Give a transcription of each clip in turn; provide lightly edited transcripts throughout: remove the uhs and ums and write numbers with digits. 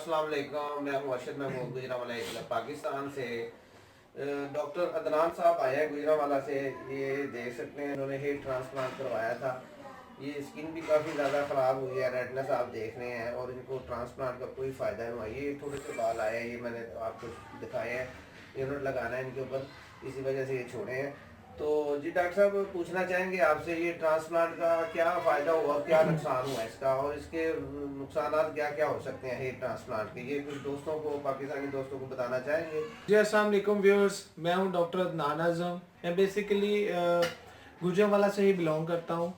अस्सलाम वालेकुम। मैं हूं अरशद महमूद गुजरांवाला पाकिस्तान से। डॉक्टर अदनान साहब आए हैं गुजरांवाला से। ये देख सकते हैं इन्होंने हेयर ट्रांसप्लांट करवाया था। ये स्किन भी काफ़ी ज़्यादा ख़राब हुई है, रेडनेस आप देख रहे हैं, और इनको ट्रांसप्लांट का कोई फ़ायदा नहीं हुआ। ये थोड़े से बाल आए हैं, ये मैंने आपको दिखाए हैं, इन्होंने लगाना है इनके ऊपर, इसी वजह से ये छोड़े हैं। तो जी डॉक्टर साहब पूछना चाहेंगे आपसे, ये ट्रांसप्लांट का क्या फ़ायदा हुआ, क्या नुकसान हुआ इसका, और इसके नुकसान क्या क्या हो सकते हैं हेयर ट्रांसप्लांट के, ये कुछ दोस्तों को, पाकिस्तानी दोस्तों को बताना चाहेंगे। जी अस्सलाम वालेकुम व्यूअर्स, मैं हूं डॉक्टर अदनान आज़म। मैं बेसिकली गुजरांवाला से ही बिलोंग करता हूं।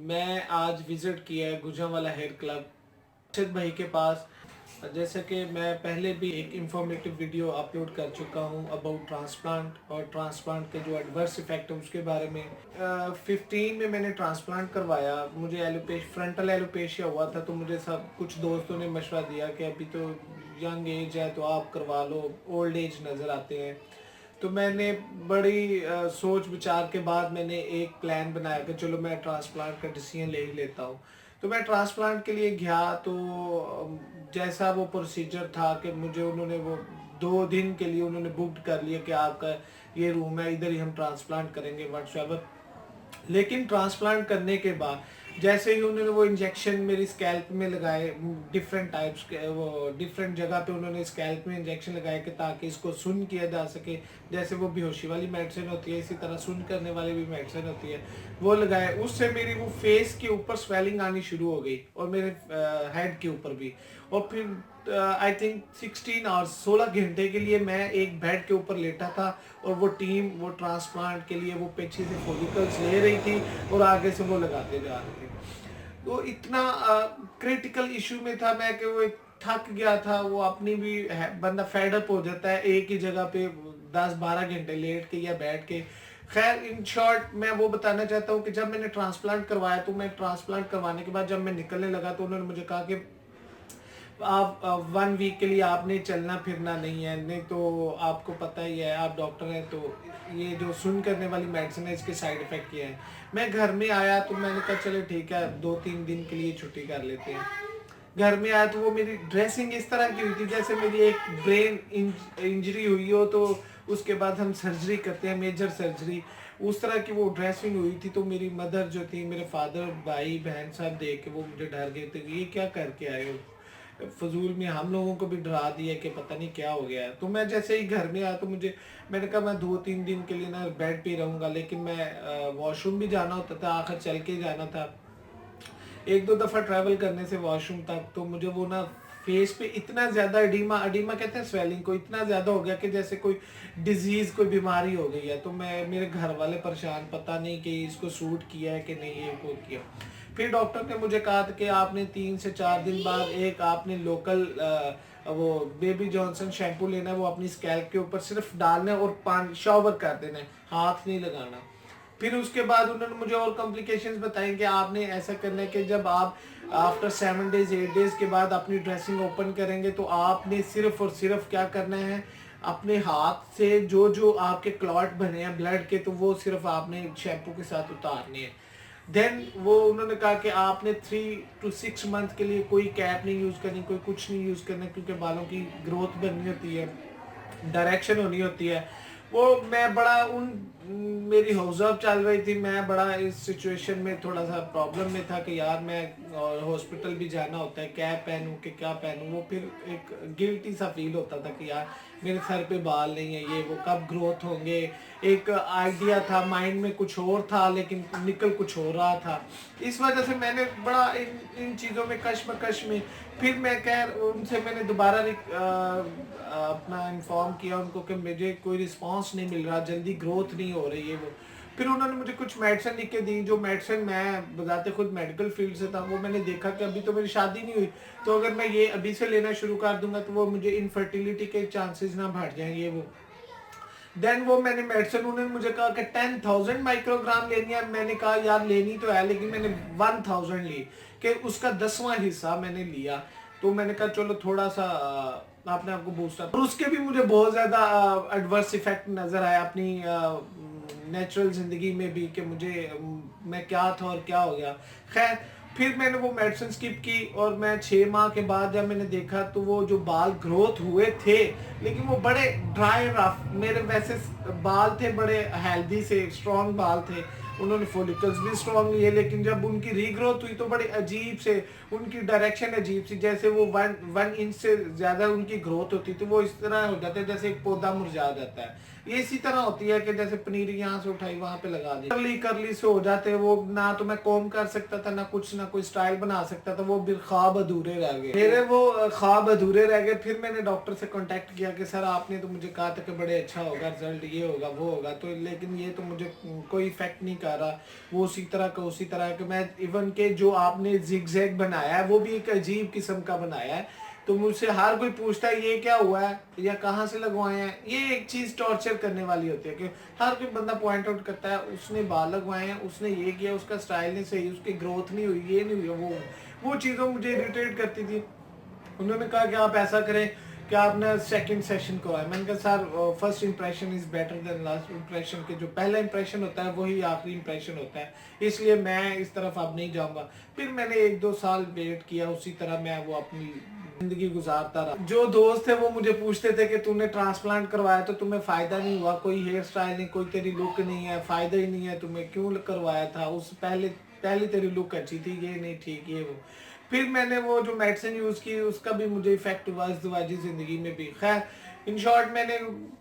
मैं आज विज़िट किया है गुजरांवाला हेयर क्लब अर्शद भाई के पास। जैसे कि मैं पहले भी एक इंफॉर्मेटिव वीडियो अपलोड कर चुका हूं अबाउट ट्रांसप्लांट और ट्रांसप्लांट के जो एडवर्स इफेक्ट है उसके बारे में। 15 में मैंने ट्रांसप्लांट करवाया। मुझे फ्रंटल एलोपेशिया हुआ था, तो मुझे सब कुछ दोस्तों ने मशवरा दिया कि अभी तो यंग एज है तो आप करवा लो, ओल्ड एज नज़र आते हैं। तो मैंने बड़ी सोच विचार के बाद मैंने एक प्लान बनाया कि चलो मैं ट्रांसप्लांट का डिसीजन ले ही लेता हूँ। तो मैं ट्रांसप्लांट के लिए गया, तो जैसा वो प्रोसीजर था कि मुझे उन्होंने वो 2 दिन के लिए उन्होंने बुक कर लिया कि आपका ये रूम है, इधर ही हम ट्रांसप्लांट करेंगे व्हाट्सएवर। लेकिन ट्रांसप्लांट करने के बाद जैसे ही उन्होंने वो इंजेक्शन मेरी स्कैल्प में लगाए, डिफरेंट टाइप्स के, वो डिफरेंट जगह पे उन्होंने स्कैल्प में इंजेक्शन लगाए कि ताकि इसको सुन किया जा सके। जैसे वो बेहोशी वाली मेडिसिन होती है, इसी तरह सुन करने वाली भी मेडिसिन होती है, वो लगाए। उससे मेरी वो फेस के ऊपर स्वेलिंग आनी शुरू हो गई और मेरे हेड के ऊपर भी। और फिर आई थिंक 16 आवर्स 16 घंटे के लिए मैं एक बेड के ऊपर लेटा था, और वो टीम वो ट्रांसप्लांट के लिए वो पीछे से फॉलिकल्स ले रही थी और आगे से वो लगाते जा रहे थे। तो इतना क्रिटिकल इशू में था मैं कि वो थक गया था। वो अपनी भी बंदा फेड अप हो जाता है एक ही जगह पे 10-12 घंटे लेट के या बैठ के। खैर इन शॉर्ट मैं वो बताना चाहता हूँ कि जब मैंने ट्रांसप्लांट करवाया, तो मैं ट्रांसप्लांट करवाने के बाद जब मैं निकलने लगा तो उन्होंने मुझे कहा कि आप 1 वीक के लिए आपने चलना फिरना नहीं है, नहीं तो आपको पता ही है, आप डॉक्टर हैं, तो ये जो सुन करने वाली मेडिसिन है इसके साइड इफेक्ट क्या है। मैं घर में आया तो मैंने कहा चलो ठीक है 2-3 दिन के लिए छुट्टी कर लेते हैं। घर में आया तो वो मेरी ड्रेसिंग इस तरह की हुई थी जैसे मेरी एक ब्रेन इंजरी हुई हो, तो उसके बाद हम सर्जरी करते हैं, मेजर सर्जरी, उस तरह की वो ड्रेसिंग हुई थी। तो मेरी मदर जो थी, मेरे फादर, भाई बहन सब देख के वो मुझे डर गए थे, ये क्या करके आए हो, फजूल में हम लोगों को भी डरा दिया कि पता नहीं क्या हो गया है। तो मैं जैसे ही घर में आया तो मैंने कहा मैं 2-3 दिन के लिए ना बेड पे रहूंगा, लेकिन मैं वॉशरूम भी जाना होता था, आखिर चल के जाना था 1-2 दफ़ा ट्रैवल करने से वॉशरूम तक। तो मुझे वो ना फेस पे इतना ज़्यादा एडिमा एडिमा कहते हैं स्वेलिंग को, इतना ज़्यादा हो गया कि जैसे कोई डिजीज़, कोई बीमारी हो गई है। तो मेरे घर वाले परेशान, पता नहीं कि इसको सूट किया है कि नहीं ये को किया। फिर डॉक्टर ने मुझे कहा था कि आपने 3 से 4 दिन बाद एक आपने लोकल वो बेबी जॉनसन शैम्पू लेना है, वो अपनी स्कैल्प के ऊपर सिर्फ डालना है और पानी शॉवर कर देना है, हाथ नहीं लगाना। फिर उसके बाद उन्होंने मुझे और कॉम्प्लिकेशंस बताई कि आपने ऐसा करना है कि जब आप आफ्टर 7 डेज 8 डेज के बाद अपनी ड्रेसिंग ओपन करेंगे, तो आपने सिर्फ और सिर्फ क्या करना है, अपने हाथ से जो जो आपके क्लॉट बने हैं ब्लड के, तो वो सिर्फ आपने शैम्पू के साथ उतारने हैं। देन वो उन्होंने कहा कि आपने 3 to 6 मंथ के लिए कोई कैप नहीं यूज़ करनी, कोई कुछ नहीं यूज़ करना, क्योंकि बालों की ग्रोथ बननी होती है, डायरेक्शन होनी होती है। वो मैं बड़ा उन मेरी हौसअप चल रही थी, मैं बड़ा इस सिचुएशन में थोड़ा सा प्रॉब्लम में था कि यार मैं हॉस्पिटल भी जाना होता है, क्या पहनूं कि क्या पहनूं। वो फिर एक गिल्टी सा फील होता था कि यार मेरे सर पे बाल नहीं है, ये वो कब ग्रोथ होंगे। एक आइडिया था माइंड में, कुछ और था लेकिन निकल कुछ हो रहा था। इस वजह से मैंने बड़ा इन चीज़ों में कश्मकश में, फिर मैं उनसे मैंने दोबारा अपना इन्फॉर्म किया उनको कि मुझे कोई रिस्पांस नहीं मिल रहा, जल्दी ग्रोथ नहीं हो रही है वो। फिर उन्होंने मुझे कुछ मेडिसिन लिख के दी, जो मेडिसिन मैं बताते खुद मेडिकल फील्ड से था, वो मैंने देखा कि अभी तो मेरी शादी नहीं हुई, तो अगर मैं ये अभी से लेना शुरू कर दूंगा तो वो मुझे इनफर्टिलिटी के चांसेस ना बढ़ जाएंगे वो। देन वो मैंने मेडिसिन, उन्होंने मुझे कहा कि 10,000 माइक्रोग्राम लेनी है। मैंने कहा यार लेनी तो है, लेकिन मैंने 1,000 ली, कि उसका 10वां हिस्सा मैंने लिया। तो मैंने कहा चलो थोड़ा सा अपने आप को बूस्ट अप। और उसके भी मुझे बहुत ज़्यादा एडवर्स इफेक्ट नज़र आया अपनी नेचुरल ज़िंदगी में भी, कि मुझे मैं क्या था और क्या हो गया। खैर फिर मैंने वो मेडिसिन स्किप की और मैं 6 माह के बाद जब मैंने देखा तो वो जो बाल ग्रोथ हुए थे लेकिन वो बड़े ड्राई रफ, मेरे वैसे बाल थे बड़े हेल्दी से स्ट्रॉन्ग बाल थे, उन्होंने फॉलिकल्स भी स्ट्रॉन्ग लिए, लेकिन जब उनकी रीग्रोथ हुई तो बड़े अजीब से उनकी डायरेक्शन अजीब सी, जैसे वो 1 इंच से ज्यादा उनकी ग्रोथ होती तो वो इस तरह हो जाता है जैसे एक पौधा मुरझा जाता है। ये इसी तरह होती है कि जैसे पनीर यहाँ से उठाई वहां पे लगा दी, करली करली से हो जाते हैं वो, ना तो मैं कॉम कर सकता था ना कुछ, ना कोई स्टाइल बना सकता था, वो भी ख्वाब अधूरे रह गए मेरे, वो ख्वाब अधूरे रह गए। फिर मैंने डॉक्टर से कांटेक्ट किया कि सर आपने तो मुझे कहा था कि बड़े अच्छा होगा रिजल्ट, ये होगा वो होगा, तो लेकिन ये तो मुझे कोई इफेक्ट नहीं कर रहा, वो उसी तरह का उसी तरह के, मैं इवन के जो आपने जिगजैग बनाया है वो भी एक अजीब किस्म का बनाया है, तो मुझसे हर कोई पूछता है ये क्या हुआ है या कहाँ से लगवाए हैं। ये एक चीज टॉर्चर करने वाली होती है कि हर कोई बंदा पॉइंट आउट करता है उसने बाल लगवाए हैं, उसने ये किया, उसका स्टाइल नहीं सही, उसकी ग्रोथ नहीं हुई, ये नहीं हुई, वो चीज़ों मुझे इरिटेट करती थी। उन्होंने कहा कि आप ऐसा करें कि आपने सेकंड सेशन करवाए। मैंने कहा sir first impression is better than last impression, के जो पहला इंप्रेशन होता है वही आखिरी इंप्रेशन होता है, इसलिए मैं इस तरफ अब नहीं जाऊंगा। फिर मैंने 1-2 साल वेट किया, उसी तरह मैं वो अपनी जिंदगी गुजारता रहा। जो दोस्त थे वो मुझे पूछते थे कि तूने ट्रांसप्लांट करवाया तो तुम्हें फायदा नहीं हुआ, कोई हेयर स्टाइल नहीं, कोई तेरी लुक नहीं है, फायदा ही नहीं है, तुम्हें क्यों करवाया था, उस पहले तेरी लुक अच्छी थी, ये नहीं ठीक, ये वो। फिर मैंने वो जो मेडिसिन यूज की उसका भी मुझे इफेक्ट हुआ इज़्दिवाजी जिंदगी में भी। खैर इन शॉर्ट मैंने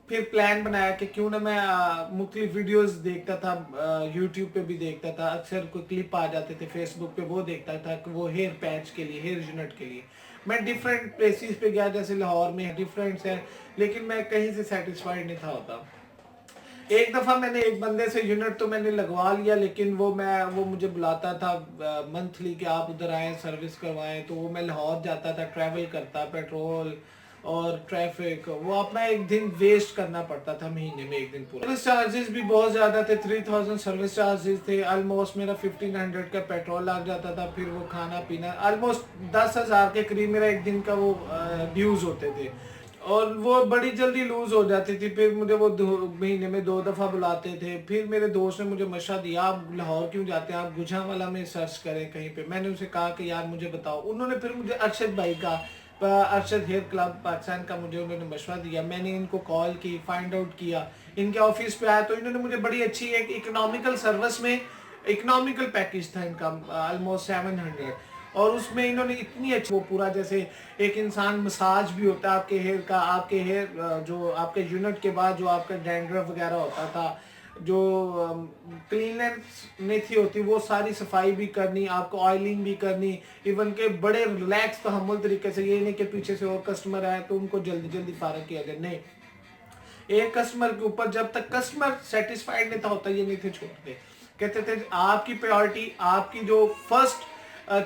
फिर प्लान बनाया कि क्यों ना मैं मुख्तलिफ वीडियोस देखता था, यूट्यूब पे भी देखता था, अक्सर कोई क्लिप आ जाते थे फेसबुक पे, वो देखता था कि वो हेयर पैच के लिए, हेयर यूनिट के लिए मैं डिफरेंट प्लेसेस पे गया, जैसे लाहौर में डिफरेंट है, लेकिन मैं कहीं से सेटिस्फाइड नहीं था होता। एक दफा मैंने एक बंदे से यूनिट तो मैंने लगवा लिया, लेकिन वो मुझे बुलाता था मंथली कि आप उधर आए सर्विस करवाएं, तो वो मैं लाहौर जाता था, ट्रैवल करता, पेट्रोल और ट्रैफिक, वो अपना एक दिन वेस्ट करना पड़ता था, महीने में एक दिन पूरा। सर्विस चार्जेस भी बहुत ज्यादा थे, 3000 सर्विस चार्जेस थे, ऑलमोस्ट मेरा 1500 का पेट्रोल लग जाता था, फिर वो खाना पीना ऑलमोस्ट 10,000 के करीब मेरा एक दिन का वो ड्यूज होते थे, और वो बड़ी जल्दी लूज हो जाती थी। फिर मुझे वो महीने में 2 दफा बुलाते थे। फिर मेरे दोस्त ने मुझे मशवरा दिया आप लाहौर क्यों जाते हैं, आप गुजरांवाला में सर्च करें कहीं पे। मैंने उसे कहा कि यार मुझे बताओ, उन्होंने फिर मुझे अरशद भाई का, अरशद हेयर क्लब पाकिस्तान का मुझे उन्होंने मशवरा दिया। मैंने इनको कॉल की, फाइंड आउट किया, इनके ऑफिस पे आया तो इन्होंने मुझे बड़ी अच्छी एक इकोनॉमिकल सर्विस में, इकोनॉमिकल पैकेज था इनका ऑलमोस्ट 700, और उसमें इन्होंने इतनी अच्छी, वो पूरा जैसे एक इंसान मसाज भी होता है आपके हेयर का, आपके हेयर जो आपके यूनिट के बाद जो आपका डैंड्रफ वगैरह होता था, जो क्लीननेस नहीं थी होती, वो सारी सफाई भी करनी, आपको ऑयलिंग भी करनी, इवन के बड़े रिलैक्स तहम्मुल तरीके से, ये नहीं कि पीछे से और कस्टमर आए तो उनको जल्दी जल्दी फारग किया जाए, नहीं, एक कस्टमर के ऊपर जब तक कस्टमर सेटिस्फाइड नहीं था होता ये नहीं थे छोड़ते। कहते थे आपकी प्रायोरिटी, आपकी जो फर्स्ट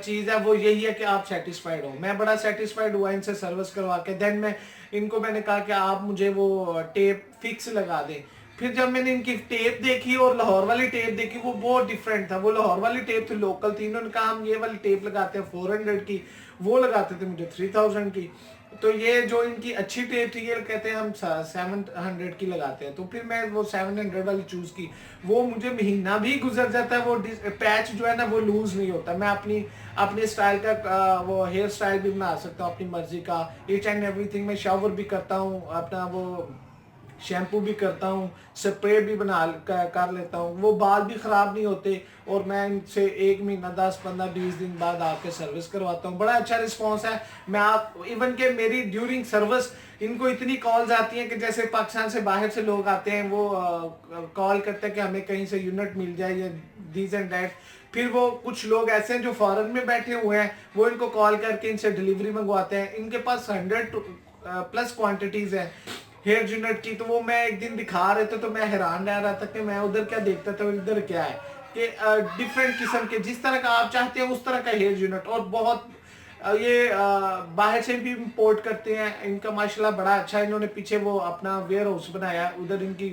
चीज है वो यही है कि आप सेटिस्फाइड हो। मैं बड़ा सेटिस्फाइड हुआ इनसे सर्विस करवा के। देन मैंने कहा कि आप मुझे वो टेप फिक्स लगा दें। फिर जब मैंने इनकी टेप देखी और लाहौर वाली टेप देखी, वो बहुत डिफरेंट था। वो लाहौर वाली टेप थी, लोकल थी, इन्होंने कहा हम ये वाली टेप लगाते हैं 400 की, वो लगाते थे मुझे 3000 की। तो ये जो इनकी अच्छी टेप थी ये कहते हैं हम 700 की लगाते हैं। तो फिर मैं वो 700 वाली चूज की, वो मुझे महीना भी गुजर जाता है, वो पैच जो है ना वो लूज नहीं होता। मैं अपनी स्टाइल का वो हेयर स्टाइल भी बना सकता हूँ अपनी मर्जी का, ईच एंड एवरीथिंग। मैं शावर भी करता हूँ, अपना वो शैम्पू भी करता हूँ, स्प्रे भी कर लेता हूँ, वो बाल भी खराब नहीं होते। और मैं इनसे 1 महीना 10, 15, 20 दिन बाद आके सर्विस करवाता हूँ। बड़ा अच्छा रिस्पॉन्स है। मैं आप इवन के मेरी ड्यूरिंग सर्विस इनको इतनी कॉल्स आती हैं कि जैसे पाकिस्तान से बाहर से लोग आते हैं, वो कॉल करते हैं कि हमें कहीं से यूनिट मिल जाए या दीज एंड दैट। फिर वो कुछ लोग ऐसे हैं जो फॉरेन में बैठे हुए हैं, वो इनको कॉल करके इनसे डिलीवरी मंगवाते हैं। इनके पास 100+ क्वांटिटीज है हेयर यूनिट की। तो वो मैं एक दिन दिखा रहे थे तो मैं हैरान रह रहा था कि मैं उधर क्या देखता था, इधर क्या है, कि डिफरेंट किस्म के जिस तरह का आप चाहते हैं उस तरह का हेयर यूनिट। और बहुत ये बाहर से भी इंपोर्ट करते हैं। इनका माशाल्लाह बड़ा अच्छा, इन्होंने पीछे वो अपना वेयर हाउस बनाया, उधर इनकी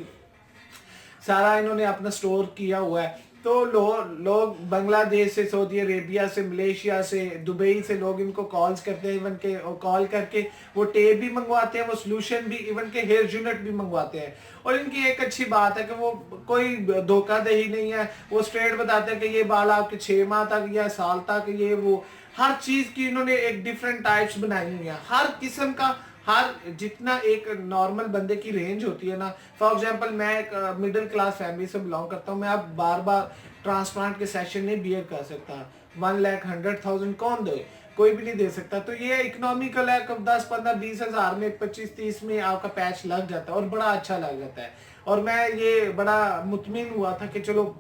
सारा इन्होंने अपना स्टोर किया हुआ है। तो लोग बांग्लादेश से, सऊदी अरेबिया से, मलेशिया से, दुबई से लोग इनको कॉल्स करते हैं, इवन के कॉल करके वो टेप भी मंगवाते हैं, वो सोल्यूशन भी, इवन के हेयर यूनिट भी मंगवाते हैं। और इनकी एक अच्छी बात है कि वो कोई धोखाधड़ी नहीं है, वो स्ट्रेट बताते हैं कि ये बाल आपके 6 माह तक या साल तक, ये वो हर चीज की इन्होंने एक डिफरेंट टाइप्स बनाई हुई है। हर किस्म का, हर जितना एक नॉर्मल बंदे की रेंज होती है ना, फॉर एग्जांपल मैं एक मिडिल क्लास फैमिली से बिलोंग करता हूँ, मैं अब बार बार ट्रांसप्लांट के सेशन नहीं बियर कर सकता। 1,100,000 कौन दे? कोई भी नहीं दे सकता। तो ये इकोनॉमिकल है, कब 10, 15, 20 हजार में, 25, 30 में आपका पैच लग जाता है और बड़ा अच्छा लग जाता है। और मैं ये बड़ा मुतमिन हुआ था कि चलो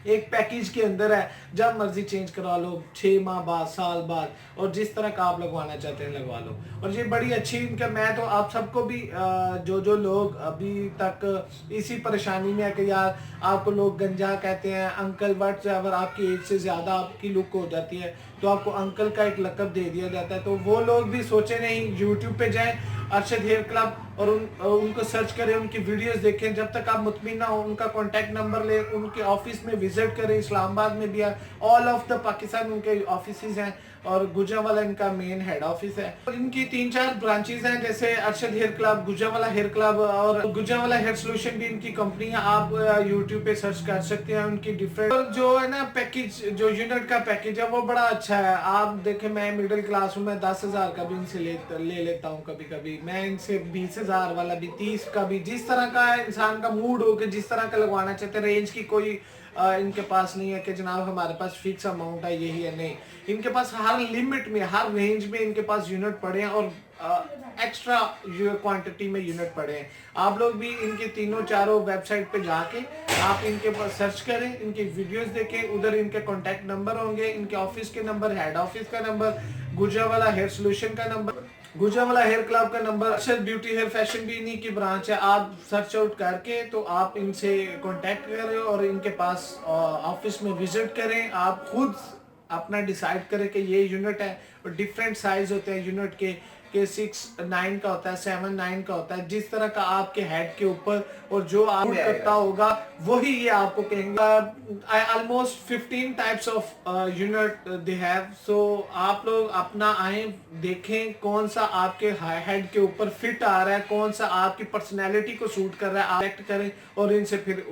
एक पैकेज के अंदर है, जब मर्जी चेंज करा लो, 6 माह बाद, साल बाद, और जिस तरह का आप लगवाना चाहते हैं लगवा लो। और ये बड़ी अच्छी इनका, मैं तो आप सबको भी जो लोग अभी तक इसी परेशानी में है कि यार आपको लोग गंजा कहते हैं, अंकल वट एवर, आपकी एज से ज्यादा आपकी लुक हो जाती है तो आपको अंकल का एक लकब दे दिया जाता है, तो वो लोग भी सोचे नहीं, यूट्यूब पे जाएं अरशद हेयर क्लब और उनको सर्च करें, उनकी वीडियोस देखें। जब तक आप मुतमिन ना हो, उनका कॉन्टैक्ट नंबर ले, उनके ऑफिस में विजिट करें। इस्लामाबाद में भी है, ऑल ऑफ द पाकिस्तान उनके ऑफिस हैं, और गुजरांवाला इनका मेन हेड ऑफिस है। और इनकी 3-4 ब्रांचेस हैं, जैसे Arshad hair club, Gujranwala hair club और गुजरांवाला हेयर सोल्यूशन भी इनकी कंपनी है। आप यूट्यूब पे सर्च कर सकते हैं उनकी डिफरेंट, और जो है ना पैकेज, जो यूनिट का पैकेज है वो बड़ा अच्छा है। आप देखें, मैं मिडिल क्लास हूँ, मैं 10,000 का भी इनसे ले लेता हूँ, कभी कभी मैं इनसे 20,000 वाला भी, 30 का भी, जिस तरह का इंसान का मूड हो के जिस तरह का लगवाना चाहते हैं। रेंज की कोई इनके पास नहीं है कि जनाब हमारे पास फिक्स अमाउंट है यही है, नहीं। इनके पास हर लिमिट में, हर रेंज में इनके पास यूनिट पड़े हैं, और एक्स्ट्रा क्वांटिटी में यूनिट पड़े हैं। आप लोग भी इनके तीनों चारों वेबसाइट पे जाके आप इनके पास सर्च करें, इनकी वीडियोस देखें, उधर इनके कॉन्टैक्ट नंबर होंगे, इनके ऑफिस के नंबर, हेड ऑफिस का नंबर, गुजरांवाला हेयर सोल्यूशन का नंबर, गुजरांवाला हेयर क्लब का नंबर, अरशद ब्यूटी हेयर फैशन भी इन्हीं की ब्रांच है। आप सर्च आउट करके तो आप इनसे कांटेक्ट करें और इनके पास ऑफिस में विजिट करें। आप खुद अपना डिसाइड करें कि ये यूनिट है, और डिफरेंट साइज होते हैं यूनिट के 6-9 का होता है, 7-9 का होता है, जिस तरह का आपके हेड के ऊपर, और जो आप करता होगा वही ये आपको कहेंगे। Almost 15 types of unit they have. सो आप लोग अपना आए, देखें कौन सा आपके हेड के ऊपर फिट आ रहा है, कौन सा आपकी पर्सनैलिटी को सूट कर रहा है, आप सेलेक्ट करें और इनसे फिर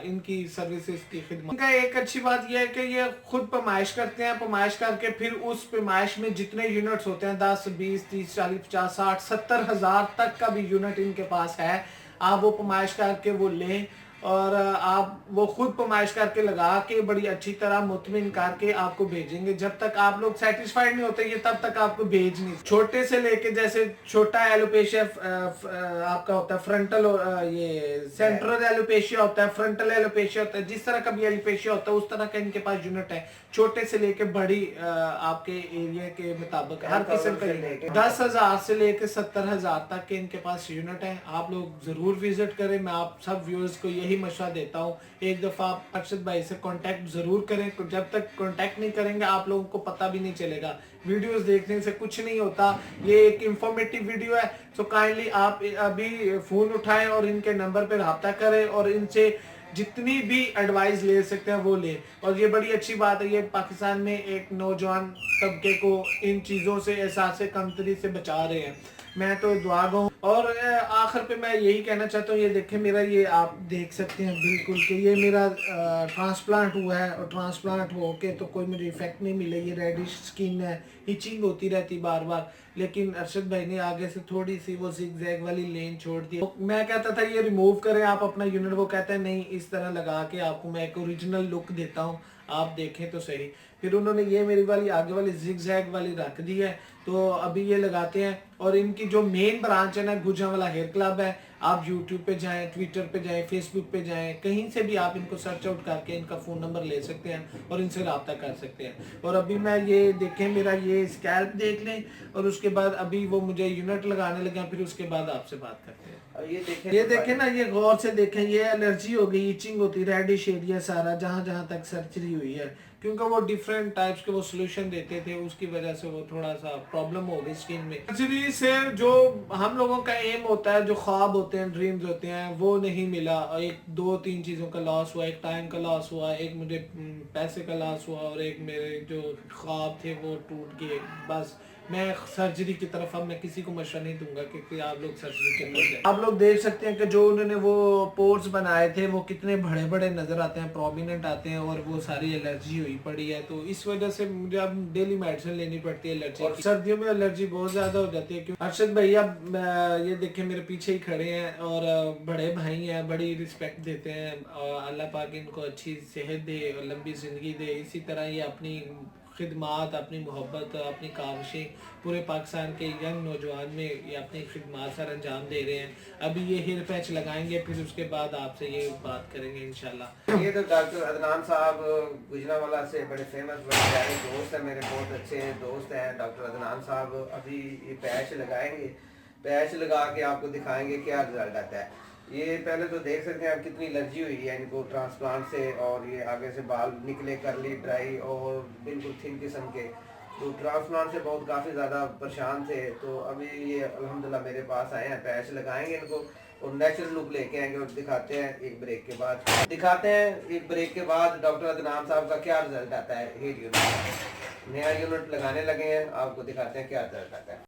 इनकी सर्विसेज की खिदमत। इनका एक अच्छी बात यह है कि ये खुद पैमाइश करते हैं, पैमाइश करके फिर उस पैमाइश में जितने यूनिट्स होते हैं, 10, 20, 30, 40, 50, 60, 70 हजार तक का भी यूनिट इनके पास है। आप वो पैमाइश करके वो लें, और आप वो खुद पैमाइश करके लगा के बड़ी अच्छी तरह मुतमिन करके आपको भेजेंगे। जब तक आप लोग सेटिस्फाइड नहीं होते, ये तब तक आपको भेज नहीं। छोटे से लेके, जैसे छोटा एलोपेशिया आपका होता है, फ्रंटल, ये सेंट्रल एलोपेशिया होता है, फ्रंटल एलोपेशिया होता है, जिस तरह का भी एलोपेशिया होता है उस तरह का इनके पास यूनिट है। छोटे से लेके बड़ी आपके एरिया के मुताबिक हर किस्म का यूनिट, 10,000 से लेके 70,000 तक के इनके पास यूनिट है। आप लोग जरूर विजिट करें। मैं आप सब व्यूअर्स को यही मशवरा देता हूँ, एक दफा आप अरशद भाई से कांटेक्ट जरूर करें। जब तक कांटेक्ट नहीं करेंगे आप लोगों को पता भी नहीं चलेगा। वीडियोस देखने से कुछ नहीं होता, ये एक इंफॉर्मेटिव वीडियो है। सो काइंडली आप अभी फोन उठाएं और इनके नंबर पर रब्ता करें, और इनसे जितनी भी एडवाइस ले सकते हैं वो ले। और ये बड़ी अच्छी बात है, ये पाकिस्तान में एक नौजवान तबके को इन चीज़ों से, एहसास कमतरी से बचा रहे हैं। मैं तो दुआ गो। और आखिर पे मैं यही कहना चाहता हूँ, ये देखें मेरा, ये आप देख सकते हैं बिल्कुल कि ये मेरा ट्रांसप्लांट हुआ है, और ट्रांसप्लांट हो के तो कोई मुझे इफेक्ट नहीं मिले। ये रेडिश स्किन है, इचिंग होती रहती बार बार, लेकिन अरशद भाई ने आगे से थोड़ी सी वो जिगजैग वाली लेन छोड़ दी। तो मैं कहता था ये रिमूव करें आप अपना यूनिट, वो कहता है नहीं, इस तरह लगा के आपको मैं एक ओरिजिनल लुक देता हूँ, आप देखें तो सही। फिर उन्होंने ये मेरी वाली आगे वाली जिगजैग वाली रख दी है, तो अभी ये लगाते हैं। और इनकी जो मेन ब्रांच है ना, गुजरांवाला हेयर क्लब है। आप यूट्यूब पे जाएं, ट्विटर पे जाएं, फेसबुक पे जाएं, कहीं से भी आप इनको सर्च आउट करके इनका फ़ोन नंबर ले सकते हैं और इनसे रब्ता कर सकते हैं। और अभी मैं ये देखें, मेरा ये स्कैल्प देख लें, और उसके बाद अभी वो मुझे यूनिट लगाने लगे, फिर उसके बाद आपसे बात करते हैं। ये देखें ना, ये गौर से देखें, ये एलर्जी हो गई, इचिंग होती, रेडिश एरिया सारा, जहाँ जहाँ तक सर्जरी हुई है, क्योंकि वो डिफरेंट टाइप्स के वो सोल्यूशन देते थे, उसकी वजह से वो थोड़ा सा प्रॉब्लम हो गई स्किन में। सर्जरी से जो हम लोगों का एम होता है, जो ख्वाब होते हैं, ड्रीम्स होते हैं, वो नहीं मिला। एक दो तीन चीज़ों का लॉस हुआ, एक टाइम का लॉस हुआ, एक मुझे पैसे का लॉस हुआ, और एक मेरे जो ख्वाब थे वो टूट गए। बस मैं सर्जरी की तरफ अब मैं किसी को मशवरा नहीं दूंगा क्योंकि आप लोग सर्जरी के तरफ जाए। आप लोग देख सकते हैं कि जो उन्होंने वो पोर्स बनाए थे वो कितने बड़े बड़े नजर आते हैं, प्रोमिनेंट आते हैं, और वो सारी एलर्जी हुई पड़ी है। तो इस वजह से मुझे अब डेली मेडिसिन लेनी पड़ती है एलर्जी की। सर्दियों में एलर्जी बहुत ज्यादा हो जाती है। क्यों अरशद भैया ये देखें मेरे पीछे ही खड़े हैं, और बड़े भाई हैं, बड़ी रिस्पेक्ट देते हैं, और अल्लाह पाक इनको अच्छी सेहत दे और लंबी ज़िंदगी दे। इसी तरह ये अपनी खिदमात, अपनी मोहब्बत, अपनी काविशें पूरे पाकिस्तान के यंग नौजवान में ये अपनी खिदमात सर अंजाम दे रहे हैं। अभी ये हेयर पैच लगाएंगे, फिर उसके बाद आपसे ये बात करेंगे इंशाल्लाह। ये तो डॉक्टर अदनान साहब गुजरांवाला से बड़े फेमस, बड़े प्यारे दोस्त हैं मेरे, बहुत अच्छे दोस्त हैं डॉक्टर अदनान साहब। अभी ये पैच लगाएंगे, पैच लगा के आपको दिखाएंगे क्या रिजल्ट आता है। ये पहले तो देख सकते हैं आप कितनी एलर्जी हुई है इनको ट्रांसप्लांट से, और ये आगे से बाल निकले करली ड्राई और बिल्कुल थिन किस्म के। तो ट्रांसप्लांट से बहुत काफ़ी ज़्यादा परेशान थे। तो अभी ये अल्हम्दुलिल्लाह मेरे पास आए हैं, पैच लगाएंगे इनको और नेचुरल लुक लेके आएंगे, और दिखाते हैं एक ब्रेक के बाद, डॉक्टर अदनान साहब का क्या रिजल्ट आता है। हेयर यूनिट नया यूनिट लगाने लगे हैं, आपको दिखाते हैं क्या रिजल्ट आता है।